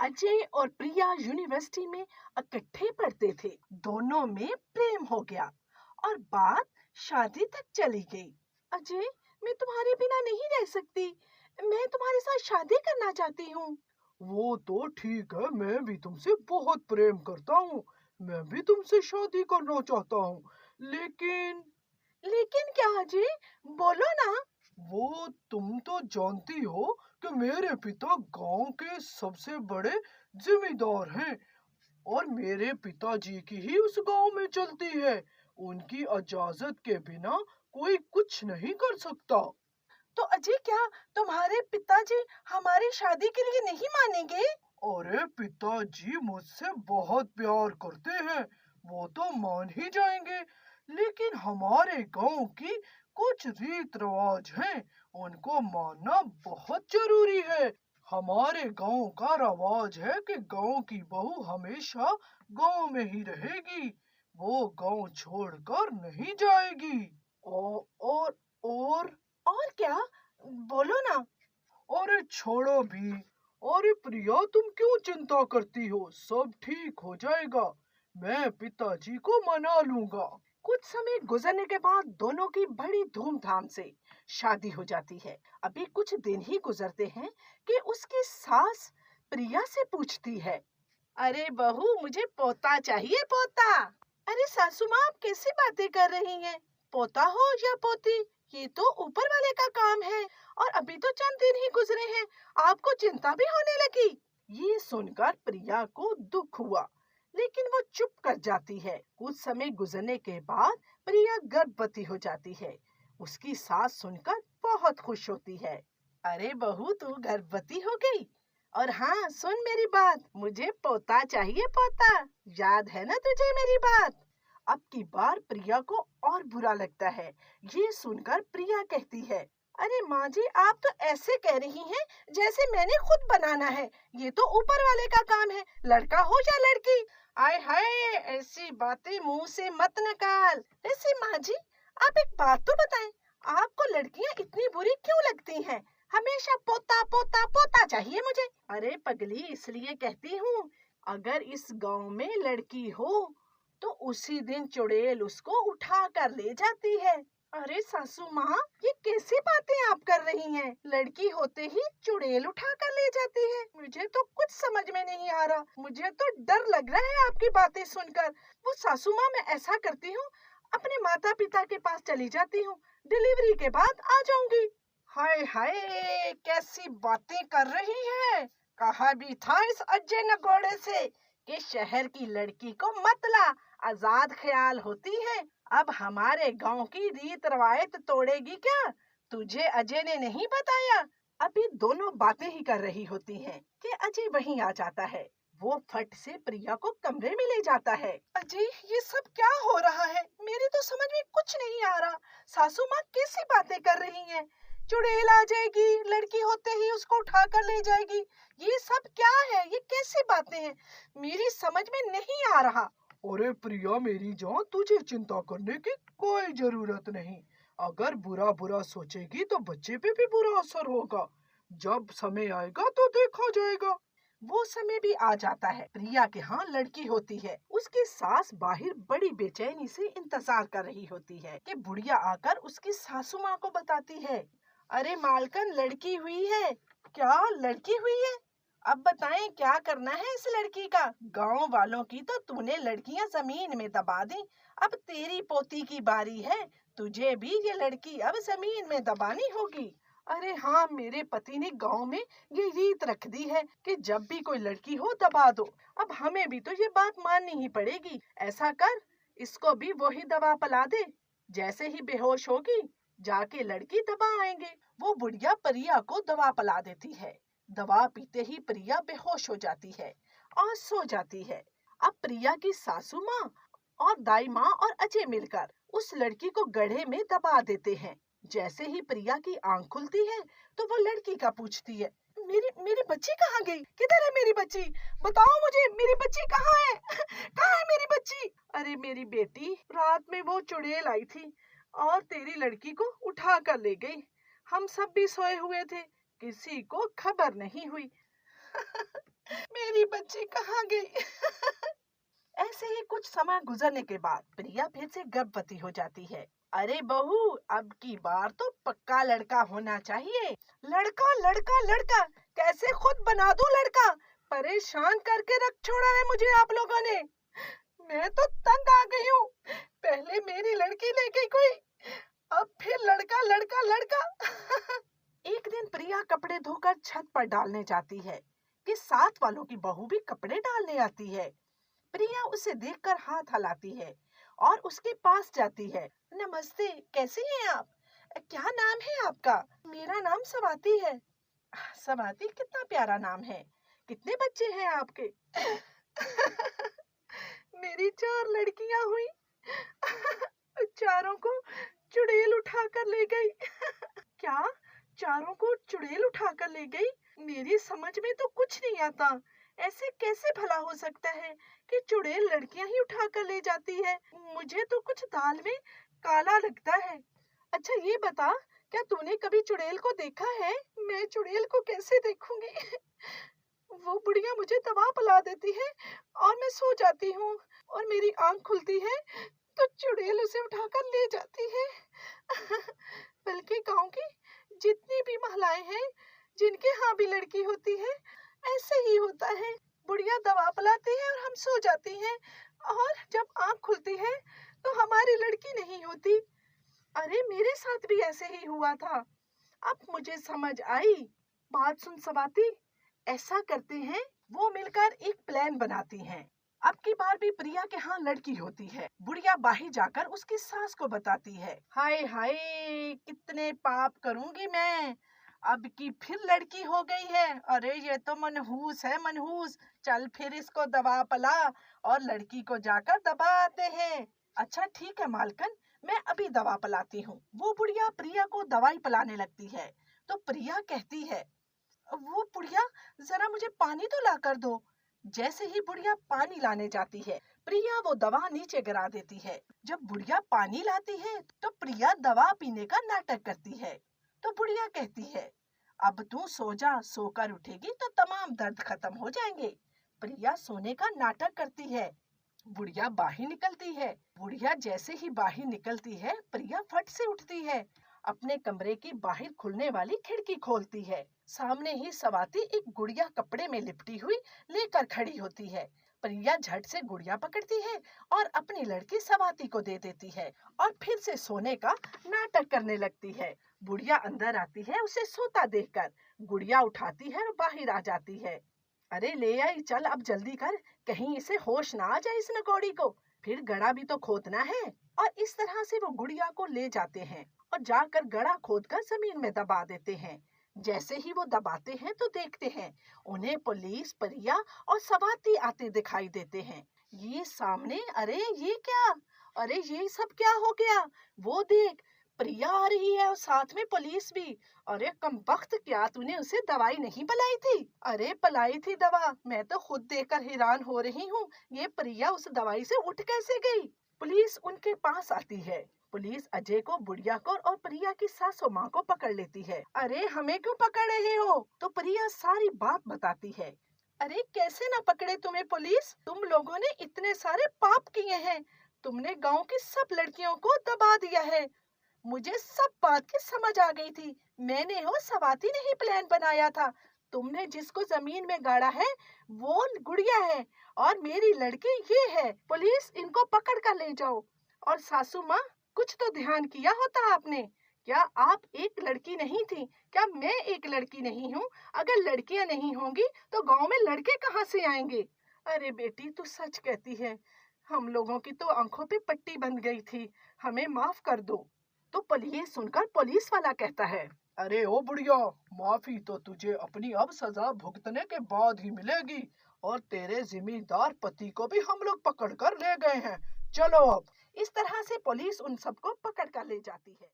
अजय और प्रिया यूनिवर्सिटी में इकट्ठे पढ़ते थे। दोनों में प्रेम हो गया और बात शादी तक चली गई। अजय, मैं तुम्हारे बिना नहीं रह सकती। मैं तुम्हारे साथ शादी करना चाहती हूँ। वो तो ठीक है, मैं भी तुमसे बहुत प्रेम करता हूँ। मैं भी तुमसे शादी करना चाहता हूँ, लेकिन लेकिन क्या अजय? बोलो ना। वो तुम तो जानती हो कि मेरे पिता गांव के सबसे बड़े जिम्मेदार हैं और मेरे पिताजी की ही उस गांव में चलती है। उनकी इजाजत के बिना कोई कुछ नहीं कर सकता। तो अजय, क्या तुम्हारे पिताजी हमारी शादी के लिए नहीं मानेंगे? अरे पिताजी मुझसे बहुत प्यार करते हैं, वो तो मान ही जाएंगे। लेकिन हमारे गांव की कुछ रीत रिवाज हैं, उनको मानना बहुत जरूरी है। हमारे गांव का रवाज है कि गांव की बहू हमेशा गांव में ही रहेगी, वो गांव छोड़कर नहीं जाएगी। और और क्या? बोलो ना। अरे छोड़ो भी। अरे प्रिया, तुम क्यों चिंता करती हो? सब ठीक हो जाएगा, मैं पिताजी को मना लूंगा। कुछ समय गुजरने के बाद दोनों की बड़ी धूमधाम से शादी हो जाती है। अभी कुछ दिन ही गुजरते हैं कि उसकी सास प्रिया से पूछती है, अरे बहू, मुझे पोता चाहिए, पोता। अरे सासू माँ, आप कैसी बातें कर रही हैं? पोता हो या पोती, ये तो ऊपर वाले का काम है। और अभी तो चंद दिन ही गुजरे हैं, आपको चिंता भी होने लगी। ये सुनकर प्रिया को दुख हुआ, लेकिन वो चुप कर जाती है। कुछ समय गुजरने के बाद प्रिया गर्भवती हो जाती है। उसकी सास सुनकर बहुत खुश होती है। अरे बहू, तू गर्भवती हो गई। और हाँ, सुन मेरी बात, मुझे पोता चाहिए, पोता। याद है ना तुझे मेरी बात? अब की बार प्रिया को और बुरा लगता है। ये सुनकर प्रिया कहती है, अरे माँ जी, आप तो ऐसे कह रही हैं जैसे मैंने खुद बनाना है। ये तो ऊपर वाले का काम है, लड़का हो या लड़की। आय हाय, ऐसी बातें मुंह से मत निकाल। ऐसी माँ जी, आप एक बात तो बताएं, आपको लड़कियां इतनी बुरी क्यों लगती हैं? हमेशा पोता पोता पोता चाहिए मुझे। अरे पगली, इसलिए कहती हूँ, अगर इस गांव में लड़की हो तो उसी दिन चुड़ैल उसको उठा कर ले जाती है। अरे सासू माँ, ये कैसी बातें आप कर रही हैं? लड़की होते ही चुड़ैल उठा कर ले जाती है? मुझे तो कुछ समझ में नहीं आ रहा। मुझे तो डर लग रहा है आपकी बातें सुनकर। वो सासू माँ, मैं ऐसा करती हूँ, अपने माता पिता के पास चली जाती हूँ, डिलीवरी के बाद आ जाऊंगी। हाय हाय, कैसी बातें कर रही है? कहा भी था इस अज्जे नगोड़े से कि शहर की लड़की को मत ला, आजाद ख्याल होती है। अब हमारे गांव की रीत रवायत तोड़ेगी क्या? तुझे अजय ने नहीं बताया? अभी दोनों बातें ही कर रही होती हैं कि अजय वहीं आ जाता है। वो फट से प्रिया को कमरे में ले जाता है। अजय, ये सब क्या हो रहा है? मेरी तो समझ में कुछ नहीं आ रहा। सासू माँ कैसी बातें कर रही हैं? चुड़ैल आ जाएगी, लड़की होते ही उसको उठा कर ले जाएगी, ये सब क्या है? ये कैसी बातें हैं? मेरी समझ में नहीं आ रहा। अरे प्रिया मेरी जान, तुझे चिंता करने की कोई जरूरत नहीं। अगर बुरा बुरा सोचेगी तो बच्चे पे भी बुरा असर होगा। जब समय आएगा तो देखा जाएगा। वो समय भी आ जाता है। प्रिया के यहाँ लड़की होती है। उसकी सास बाहर बड़ी बेचैनी से इंतजार कर रही होती है कि बुढ़िया आकर उसकी सासू माँ को बताती है, अरे मालकन, लड़की हुई है। क्या लड़की हुई है? अब बताएं क्या करना है इस लड़की का? गांव वालों की तो तूने लड़कियां जमीन में दबा दी, अब तेरी पोती की बारी है। तुझे भी ये लड़की अब जमीन में दबानी होगी। अरे हाँ, मेरे पति ने गांव में ये रीत रख दी है कि जब भी कोई लड़की हो दबा दो। अब हमें भी तो ये बात माननी ही पड़ेगी। ऐसा कर, इसको भी वही दवा पिला दे। जैसे ही बेहोश होगी, जाके लड़की दबा आएंगे। वो बुढ़िया प्रिया को दवा पिला देती है। दवा पीते ही प्रिया बेहोश हो जाती है और सो जाती है। अब प्रिया की सासू माँ और दाई माँ और अजय मिलकर उस लड़की को गड्ढे में दबा देते हैं। जैसे ही प्रिया की आंख खुलती है तो वो लड़की का पूछती है, मेरी मेरी बच्ची कहाँ गई? किधर है मेरी बच्ची? बताओ मुझे, मेरी बच्ची कहाँ है? कहाँ है मेरी बच्ची? अरे मेरी बेटी, रात में वो चुड़ैल आई थी और तेरी लड़की को उठा कर ले गई। हम सब भी सोए हुए थे, किसी को खबर नहीं हुई। मेरी बच्ची कहाँ गई? ऐसे ही कुछ समय गुजरने के बाद प्रिया फिर से गर्भवती हो जाती है। अरे बहू, अब की बार तो पक्का लड़का होना चाहिए। लड़का लड़का लड़का, कैसे खुद बना दूं लड़का? परेशान करके रख छोड़ा है मुझे आप लोगों ने। मैं तो तंग आ गई हूँ। पहले मेरी लड़की ले गई कोई, अब फिर लड़का लड़का लड़का। एक दिन प्रिया कपड़े धोकर छत पर डालने जाती है कि साथ वालों की बहू भी कपड़े डालने आती है। प्रिया उसे देखकर हाथ हिलाती है और उसके पास जाती है। नमस्ते, कैसी हैं आप? क्या नाम है आपका? मेरा नाम स्वाति है। स्वाति, कितना प्यारा नाम है। कितने बच्चे हैं आपके? मेरी 4 लड़कियां हुई। चारों को चुड़ैल उठा कर ले गई। क्या? चारों को चुड़ैल उठा कर ले गई? मेरी समझ में तो कुछ नहीं आता। ऐसे कैसे भला हो सकता है कि चुड़ैल लड़कियां ही उठा कर ले जाती है? मुझे तो कुछ दाल में काला लगता है। अच्छा ये बता, क्या तूने कभी चुड़ैल को देखा है? मैं चुड़ैल को कैसे देखूंगी? वो बुढ़िया मुझे दवा पिला देती है और मैं सो जाती हूँ, और मेरी आंख खुलती है तो चुड़ैल उसे उठाकर ले जाती है। बल्कि गांव की जितनी भी महिलाएं हैं जिनके यहाँ भी लड़की होती है, ऐसे ही होता है। बुढ़िया दवा पिलाती है और हम सो जाती हैं, और जब आंख खुलती है तो हमारी लड़की नहीं होती। अरे मेरे साथ भी ऐसे ही हुआ था। अब मुझे समझ आई। बात सुन स्वाति, ऐसा करते हैं, वो मिलकर एक प्लान बनाती हैं। अब की बार भी प्रिया के यहाँ लड़की होती है। बुढ़िया बाही जाकर उसकी सास को बताती है। हाय हाय, कितने पाप करूंगी मैं, अब की फिर लड़की हो गई है। अरे ये तो मनहूस है, मनहूस। चल फिर इसको दबा पिला, और लड़की को जाकर दबा आते हैं। अच्छा ठीक है मालकन, मैं अभी दवा पिलाती हूँ। वो बुढ़िया प्रिया को दवाई पिलाने लगती है तो प्रिया कहती है, वो बुढ़िया, जरा मुझे पानी तो ला कर दो। जैसे ही बुढ़िया पानी लाने जाती है, प्रिया वो दवा नीचे गिरा देती है। जब बुढ़िया पानी लाती है तो प्रिया दवा पीने का नाटक करती है। तो बुढ़िया कहती है, अब तू सो जा, सोकर उठेगी तो तमाम दर्द खत्म हो जाएंगे। प्रिया सोने का नाटक करती है। बुढ़िया बाहर निकलती है। बुढ़िया जैसे ही बाहर निकलती है, प्रिया फट से उठती है, अपने कमरे की बाहर खुलने वाली खिड़की खोलती है। सामने ही स्वाति एक गुड़िया कपड़े में लिपटी हुई लेकर खड़ी होती है। प्रिया झट से गुड़िया पकड़ती है और अपनी लड़की स्वाति को दे देती है, और फिर से सोने का नाटक करने लगती है। बुढ़िया अंदर आती है उसे सोता देखकर, गुड़िया उठाती है और बाहर आ जाती है। अरे ले आई, चल अब जल्दी कर, कहीं इसे होश ना आ जाए इस नगौड़ी को। फिर गड़ा भी तो खोदना है। और इस तरह से वो गुड़िया को ले जाते हैं और जाकर गड़ा खोदकर जमीन में दबा देते हैं। जैसे ही वो दबाते हैं तो देखते हैं उन्हें पुलिस, प्रिया और स्वाति आते दिखाई देते हैं। ये सामने, अरे ये क्या, अरे ये सब क्या हो गया? वो देख, प्रिया आ रही है और साथ में पुलिस भी। अरे कमबख्त, क्या तूने उसे दवाई नहीं पिलाई थी? अरे पिलाई थी दवा, मैं तो खुद देखकर हैरान हो रही हूँ। ये प्रिया उस दवाई से उठ कैसे गई? पुलिस उनके पास आती है। पुलिस अजय को, बुढ़िया को और प्रिया की सासू माँ को पकड़ लेती है। अरे हमें क्यों पकड़ रहे हो? तो प्रिया सारी बात बताती है। अरे कैसे ना पकड़े तुम्हें पुलिस, तुम लोगों ने इतने सारे पाप किए हैं। तुमने गांव की सब लड़कियों को दबा दिया है। मुझे सब बात की समझ आ गई थी। मैंने हो स्वाति ने ही प्लान बनाया था। तुमने जिसको जमीन में गाड़ा है वो गुड़िया है, और मेरी लड़की ये है। पुलिस, इनको पकड़ कर ले जाओ। और सासू माँ, कुछ तो ध्यान किया होता आपने। क्या आप एक लड़की नहीं थी? क्या मैं एक लड़की नहीं हूँ? अगर लड़कियां नहीं होंगी तो गांव में लड़के कहाँ से आएंगे? अरे बेटी, तू सच कहती है। हम लोगों की तो आंखों पे पट्टी बंध गई थी। हमें माफ कर दो। तो पुलिस सुनकर पुलिस वाला कहता है, अरे ओ बुढ़िया, माफी तो तुझे अपनी अब सजा भुगतने के बाद ही मिलेगी, और तेरे जिम्मेदार पति को भी हम लोग पकड़ कर ले गए हैं। चलो अब। इस तरह से पुलिस उन सबको पकड़ कर ले जाती है।